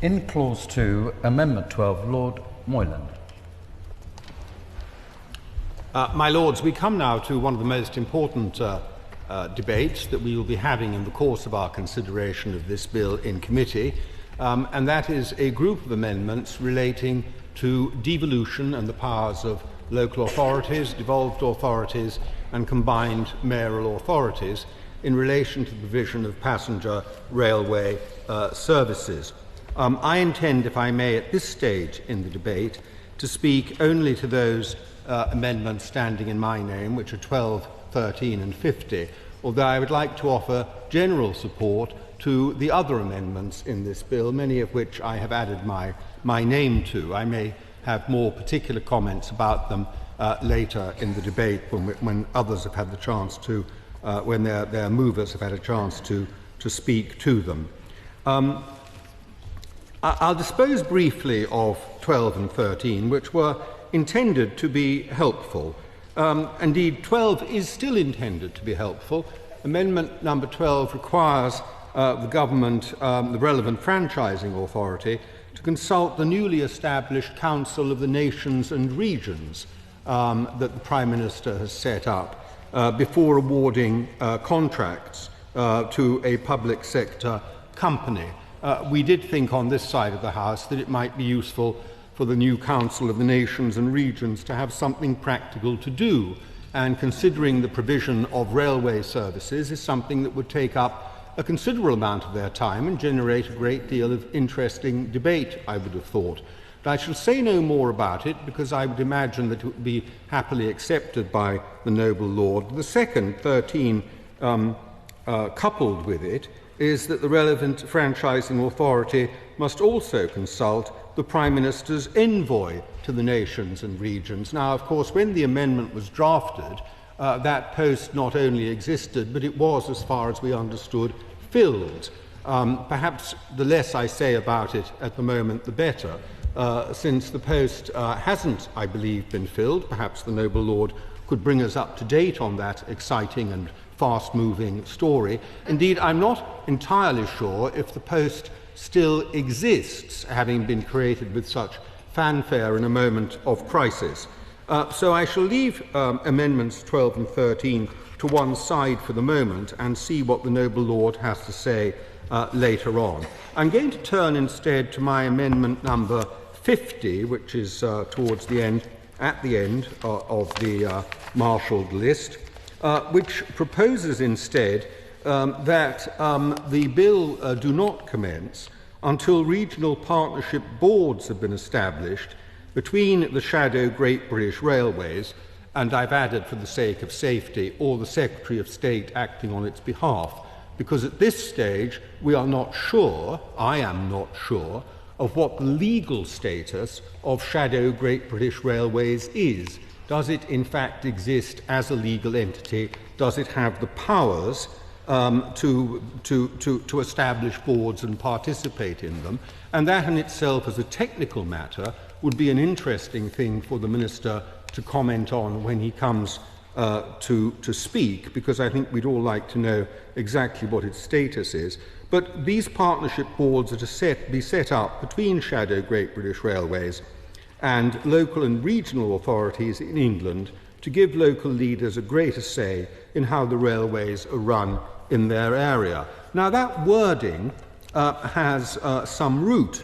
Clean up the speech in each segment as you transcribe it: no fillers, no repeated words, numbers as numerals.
In Clause 2, Amendment 12, Lord Moyland. My Lords, we come now to one of the most important debates that we will be having in the course of our consideration of this bill in committee, and that is a group of amendments relating to devolution and the powers of local authorities, devolved authorities and combined mayoral authorities in relation to the provision of passenger railway services. I intend, if I may, at this stage in the debate, to speak only to those amendments standing in my name, which are 12, 13 and 50, although I would like to offer general support to the other amendments in this bill, many of which I have added my name to. I may have more particular comments about them later in the debate when others have had the chance to, when their movers have had a chance to speak to them. I'll dispose briefly of 12 and 13, which were intended to be helpful. Indeed, 12 is still intended to be helpful. Amendment number 12 requires the government, the relevant franchising authority, to consult the newly established Council of the Nations and Regions that the Prime Minister has set up before awarding contracts to a public sector company. We did think on this side of the House that it might be useful for the new Council of the Nations and Regions to have something practical to do, and considering the provision of railway services is something that would take up a considerable amount of their time and generate a great deal of interesting debate, I would have thought. But I shall say no more about it, because I would imagine that it would be happily accepted by the noble Lord. The second, 13, coupled with it, is that the relevant franchising authority must also consult the Prime Minister's envoy to the nations and regions. Now, of course, when the amendment was drafted, that post not only existed, but it was, as far as we understood, filled. Perhaps the less I say about it at the moment, the better, since the post hasn't, I believe, been filled. Perhaps the noble Lord could bring us up to date on that exciting and fast-moving story. Indeed, I'm not entirely sure if the post still exists, having been created with such fanfare in a moment of crisis. So I shall leave Amendments 12 and 13 to one side for the moment and see what the noble Lord has to say later on. I'm going to turn instead to my amendment number 50, which is towards the end, at the end of the marshalled list, which proposes instead that the bill do not commence until regional partnership boards have been established between the shadow Great British Railways, and I've added for the sake of safety, or the Secretary of State acting on its behalf, because at this stage we are not sure, I am not sure, of what the legal status of shadow Great British Railways is. Does it in fact exist as a legal entity? Does it have the powers to establish boards and participate in them? And that in itself, as a technical matter, would be an interesting thing for the Minister to comment on when he comes to speak, because I think we'd all like to know exactly what its status is. But these partnership boards are to be set up between shadow Great British Railways and local and regional authorities in England to give local leaders a greater say in how the railways are run in their area. Now, that wording has some root.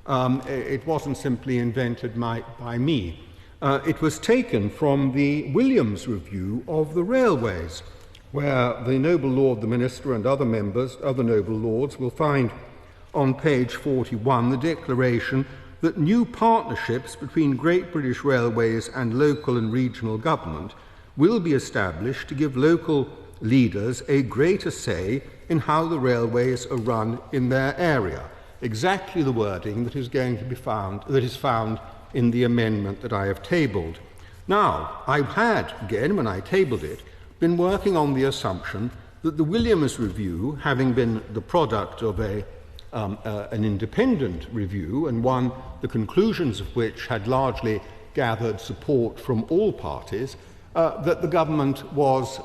It wasn't simply invented by me. It was taken from the Williams Review of the Railways, where the noble Lord the Minister and other members, other noble lords, will find on page 41 the declaration that new partnerships between Great British Railways and local and regional government will be established to give local leaders a greater say in how the railways are run in their area. Exactly the wording that is going to be found, that is found in the amendment that I have tabled. Now, I had, again, when I tabled it, been working on the assumption that the Williams Review, having been the product of an independent review, and one the conclusions of which had largely gathered support from all parties, that the government was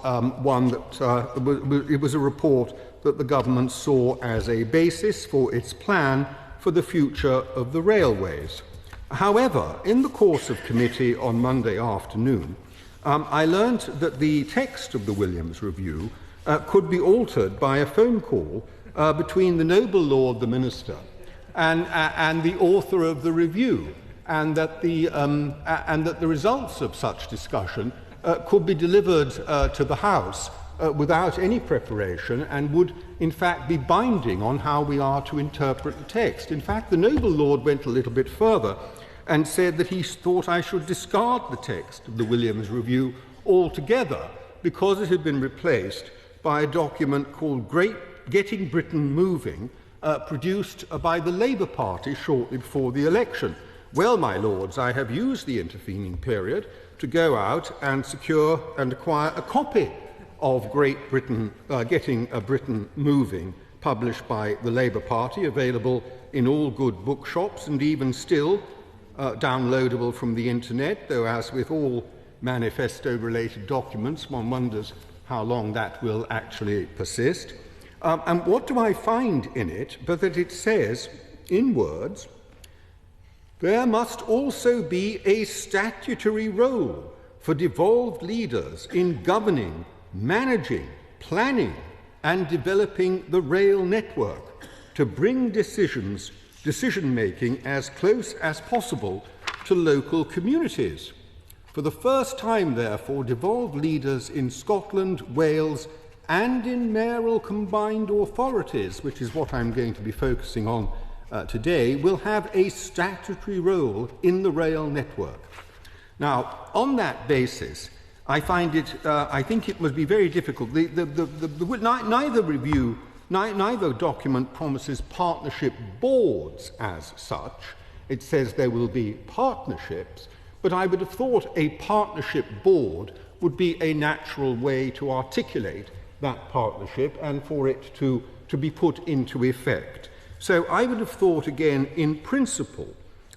one that it was a report that the government saw as a basis for its plan for the future of the railways. However, in the course of committee on Monday afternoon, I learnt that the text of the Williams Review could be altered by a phone call between the noble Lord the Minister and the author of the review, and that the results of such discussion could be delivered to the House without any preparation, and would in fact be binding on how we are to interpret the text. In fact, the noble Lord went a little bit further and said that he thought I should discard the text of the Williams Review altogether, because it had been replaced by a document called Getting Britain Moving, produced by the Labour Party shortly before the election. Well, my lords, I have used the intervening period to go out and secure and acquire a copy of Great Britain, Getting Britain Moving, published by the Labour Party, available in all good bookshops and even still downloadable from the internet, though as with all manifesto-related documents, one wonders how long that will actually persist. And what do I find in it but that it says, in words, there must also be a statutory role for devolved leaders in governing, managing, planning and developing the rail network to bring decision-making as close as possible to local communities. For the first time, therefore, devolved leaders in Scotland, Wales and in mayoral combined authorities, which is what I'm going to be focusing on today, will have a statutory role in the rail network. Now, on that basis, I think it must be very difficult. Neither document promises partnership boards as such. It says there will be partnerships, but I would have thought a partnership board would be a natural way to articulate that partnership and for it to be put into effect. So I would have thought, again, in principle,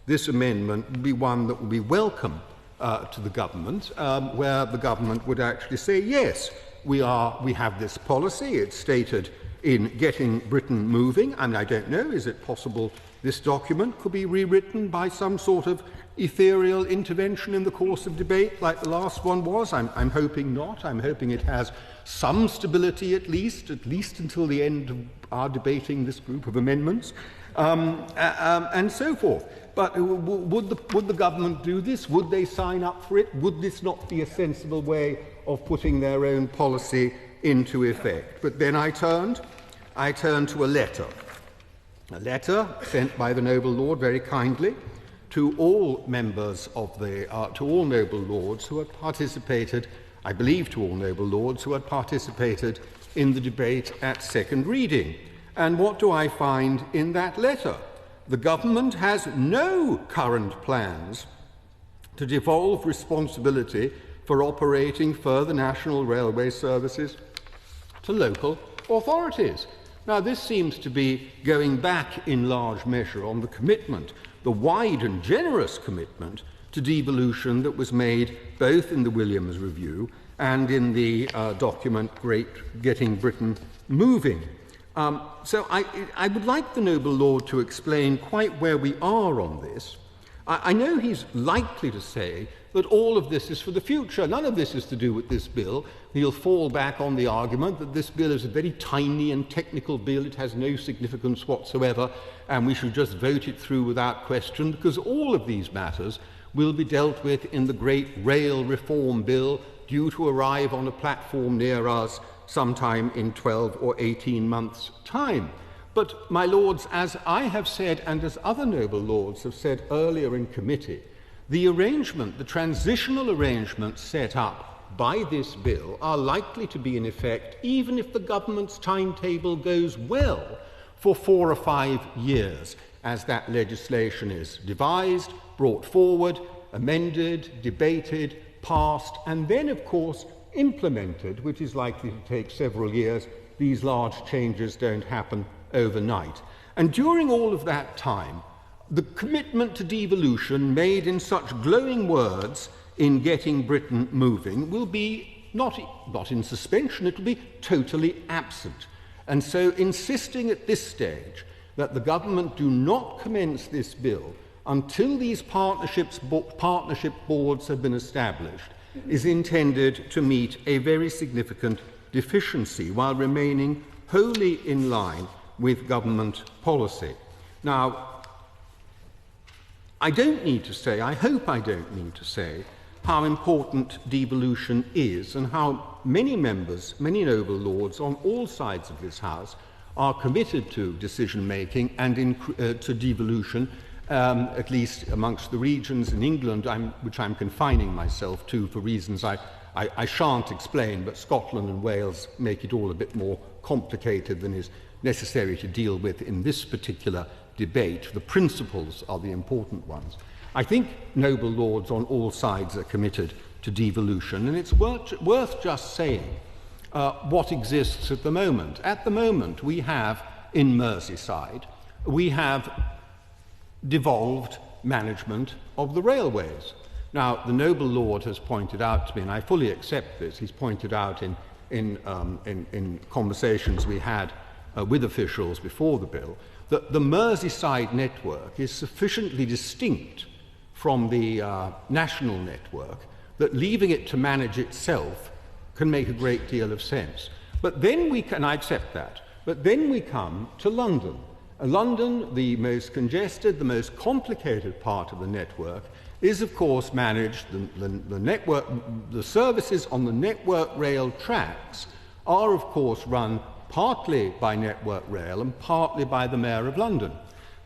this amendment would be one that would be welcome to the government, where the government would actually say, yes, we have this policy, it's stated in Getting Britain Moving, and I don't know, is it possible this document could be rewritten by some sort of ethereal intervention in the course of debate like the last one was? I'm hoping not. I'm hoping it has some stability at least until the end of our debating this group of amendments, and so forth. But would the government do this? Would they sign up for it? Would this not be a sensible way of putting their own policy into effect? But then I turned to a letter sent by the noble Lord very kindly to all members of to all noble lords who had participated, I believe to all noble lords who had participated in the debate at second reading. And what do I find in that letter? The government has no current plans to devolve responsibility for operating further national railway services to local authorities. Now, this seems to be going back in large measure on the commitment, the wide and generous commitment to devolution that was made both in the Williams Review and in the document Getting Britain Moving. So I would like the noble Lord to explain quite where we are on this. I know he's likely to say that all of this is for the future. None of this is to do with this bill. He'll fall back on the argument that this bill is a very tiny and technical bill. It has no significance whatsoever, and we should just vote it through without question, because all of these matters will be dealt with in the great rail reform bill due to arrive on a platform near us sometime in 12 or 18 months' time. But, my lords, as I have said, and as other noble lords have said earlier in committee, the transitional arrangements set up by this bill are likely to be in effect, even if the government's timetable goes well, for 4 or 5 years, as that legislation is devised, brought forward, amended, debated, passed, and then, of course, implemented, which is likely to take several years. These large changes don't happen overnight. And during all of that time, the commitment to devolution made in such glowing words in Getting Britain Moving will be not in suspension, it will be totally absent. And so insisting at this stage that the government do not commence this bill until these partnership boards have been established is intended to meet a very significant deficiency while remaining wholly in line with government policy. Now, I don't need to say, I hope I don't need to say, how important devolution is and how many members, many noble lords on all sides of this House are committed to decision-making and to devolution, at least amongst the regions in England, which I'm confining myself to for reasons I shan't explain, but Scotland and Wales make it all a bit more complicated than is necessary to deal with in this particular debate. The principles are the important ones. I think noble lords on all sides are committed to devolution, and it's worth just saying what exists at the moment. At the moment, we have, in Merseyside, we have devolved management of the railways. Now, the noble lord has pointed out to me, and I fully accept this, he's pointed out in conversations we had with officials before the bill, that the Merseyside network is sufficiently distinct from the national network that leaving it to manage itself can make a great deal of sense. But then we can, I accept that, but then we come to London. London, the most congested, the most complicated part of the network, is of course managed, the services on the Network Rail tracks are of course run partly by Network Rail and partly by the Mayor of London.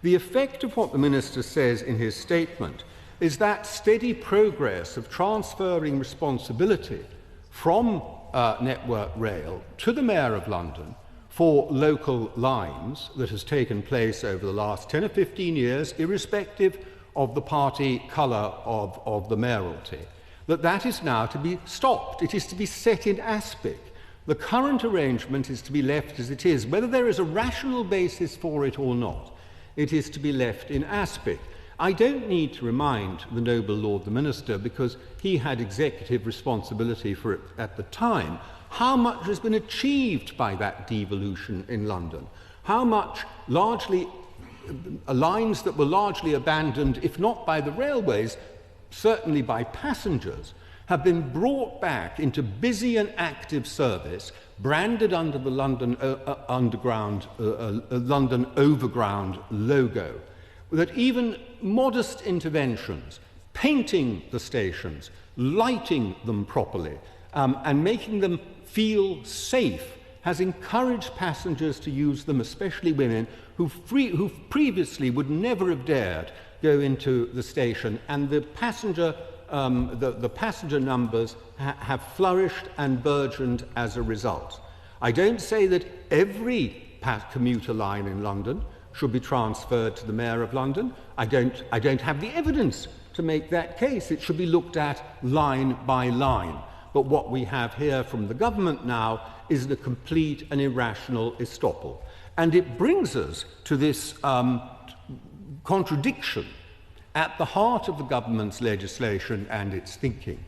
The effect of what the Minister says in his statement is that steady progress of transferring responsibility from Network Rail to the Mayor of London for local lines that has taken place over the last 10 or 15 years, irrespective of the party colour of the mayoralty, that is now to be stopped. It is to be set in aspic. The current arrangement is to be left as it is. Whether there is a rational basis for it or not, it is to be left in aspic. I don't need to remind the noble Lord the Minister, because he had executive responsibility for it at the time, how much has been achieved by that devolution in London, how much largely lines that were largely abandoned, if not by the railways, certainly by passengers, have been brought back into busy and active service, branded under the London London Overground logo, that even modest interventions, painting the stations, lighting them properly, and making them feel safe, has encouraged passengers to use them, especially women who previously would never have dared go into the station, and the passenger numbers have flourished and burgeoned as a result. I don't say that every commuter line in London should be transferred to the Mayor of London. I don't have the evidence to make that case. It should be looked at line by line. But what we have here from the government now is a complete and irrational estoppel. And it brings us to this contradiction at the heart of the government's legislation and its thinking,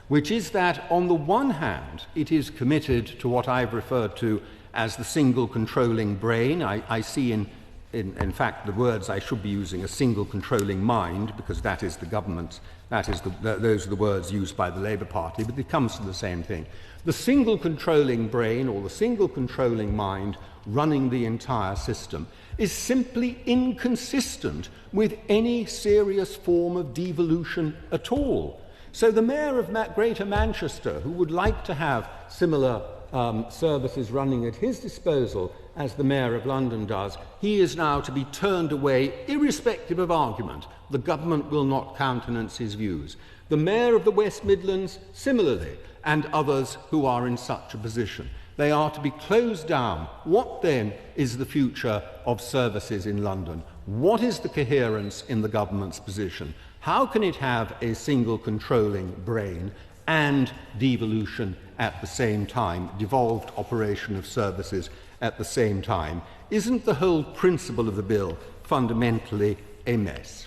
which is that on the one hand it is committed to what I've referred to as the single controlling brain. I see in fact the words I should be using, a single controlling mind, because that is the government's, those are the words used by the Labour Party, but it comes to the same thing. The single controlling brain, or the single controlling mind running the entire system, is simply inconsistent with any serious form of devolution at all. So the Mayor of Greater Manchester, who would like to have similar services running at his disposal as the Mayor of London does, he is now to be turned away irrespective of argument. The government will not countenance his views. The Mayor of the West Midlands, similarly, and others who are in such a position. They are to be closed down. What then is the future of services in London? What is the coherence in the government's position? How can it have a single controlling brain and devolution at the same time, devolved operation of services at the same time? Isn't the whole principle of the bill fundamentally a mess?